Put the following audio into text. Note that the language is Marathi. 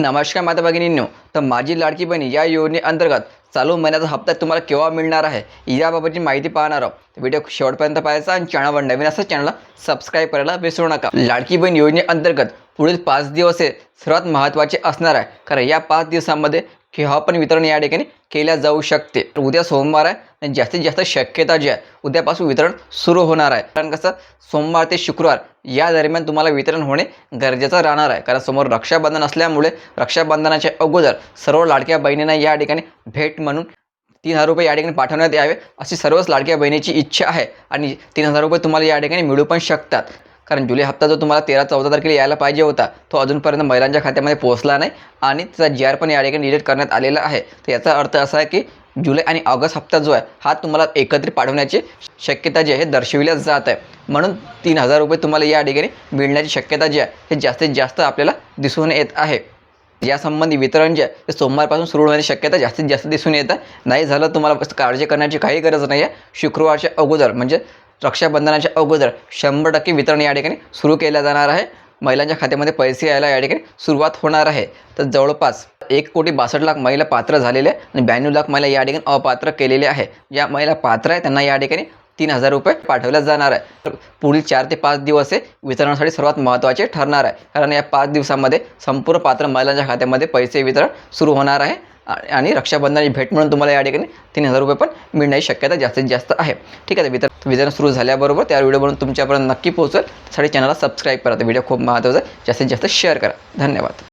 नमस्कार माता भगिनींनो, तर माझी लाडकी बहीण या योजनेअंतर्गत चालू महिन्याचा हप्ता तुम्हाला केव्हा मिळणार आहे याबाबतची माहिती पाहणार आहोत. व्हिडिओ शेवटपर्यंत पाहायचा आणि चॅनलवर नवीन असेल चॅनलला सबस्क्राईब करायला विसरू नका. लाडकी बहीण योजनेअंतर्गत पुढील 5 दिवस हे सर्वात महत्त्वाचे असणार आहे, कारण या 5 दिवसांमध्ये केव्हा पण वितरण या ठिकाणी केल्या जाऊ शकते. उद्या सोमवार आहे आणि जास्तीत जास्त शक्यता जी आहे उद्यापासून वितरण सुरू होणार आहे. कारण कसं सोमवार ते शुक्रवार या दरम्यान तुम्हाला वितरण होणे गरजेचं राहणार आहे, कारण समोर रक्षाबंधन असल्यामुळे रक्षाबंधनाच्या अगोदर सर्व लाडक्या बहिणींना या ठिकाणी भेट म्हणून 3,000 रुपये या ठिकाणी पाठवण्यात यावे अशी सर्वच लाडक्या बहिणीची इच्छा आहे. आणि 3,000 रुपये तुम्हाला या ठिकाणी मिळू पण शकतात, कारण जुलै हप्ता जो तुम्हाला 13-14 तारखेला यायला पाहिजे होता तो अजूनपर्यंत महिलांच्या खात्यामध्ये पोहोचला नाही आणि त्याचा GR पण या ठिकाणी डिलीट करण्यात आलेला आहे. तर याचा अर्थ असा आहे की जुलै आणि ऑगस्ट हप्ता जो आहे हा तुम्हाला एकत्रित पाठवण्याची शक्यता जी आहे दर्शविल्या जात आहे. म्हणून 3,000 रुपये तुम्हाला या ठिकाणी मिळण्याची शक्यता जी आहे हे जास्तीत जास्त आपल्याला दिसून येत आहे. यासंबंधी वितरण जे आहे ते सोमवारपासून सुरू होण्याची शक्यता जास्तीत जास्त दिसून येत आहे. नाही झालं तुम्हाला काळजी करण्याची काही गरज नाही आहे. शुक्रवारच्या अगोदर म्हणजे रक्षाबंधनाच्या अगोदर 100% वितरण या ठिकाणी सुरू केलं जाणार आहे. महिलांच्या खात्यामध्ये पैसे यायला या ठिकाणी सुरुवात होणार आहे. तर जवळपास 1,62,00,000 महिला पात्र झालेल्या आणि 92 लाख महिला या ठिकाणी अपात्र केलेले आहे. ज्या महिला पात्र आहे त्यांना या ठिकाणी 3,000 रुपये पाठवले जाणार आहे. तर पुढील 4 ते 5 दिवस हे वितरणासाठी सर्वात महत्त्वाचे ठरणार आहे, कारण या 5 दिवसांमध्ये संपूर्ण पात्र महिलांच्या खात्यामध्ये पैसे वितरण सुरू होणार आहे आणि रक्षाबंधनाची भेट म्हणून तुम्हाला या ठिकाणी 3,000 रुपये पण मिळण्याची शक्यता जास्तीत जास्त आहे. ठीक आहे, वितरण सुरू झाल्याबरोबर त्या व्हिडिओ बनवून तुमच्यापर्यंत नक्की पोहोचेल. त्यासाठी चॅनलला सबस्क्राईब करा. व्हिडिओ खूप महत्त्वाचा आहे, जास्तीत जास्त शेअर करा. धन्यवाद.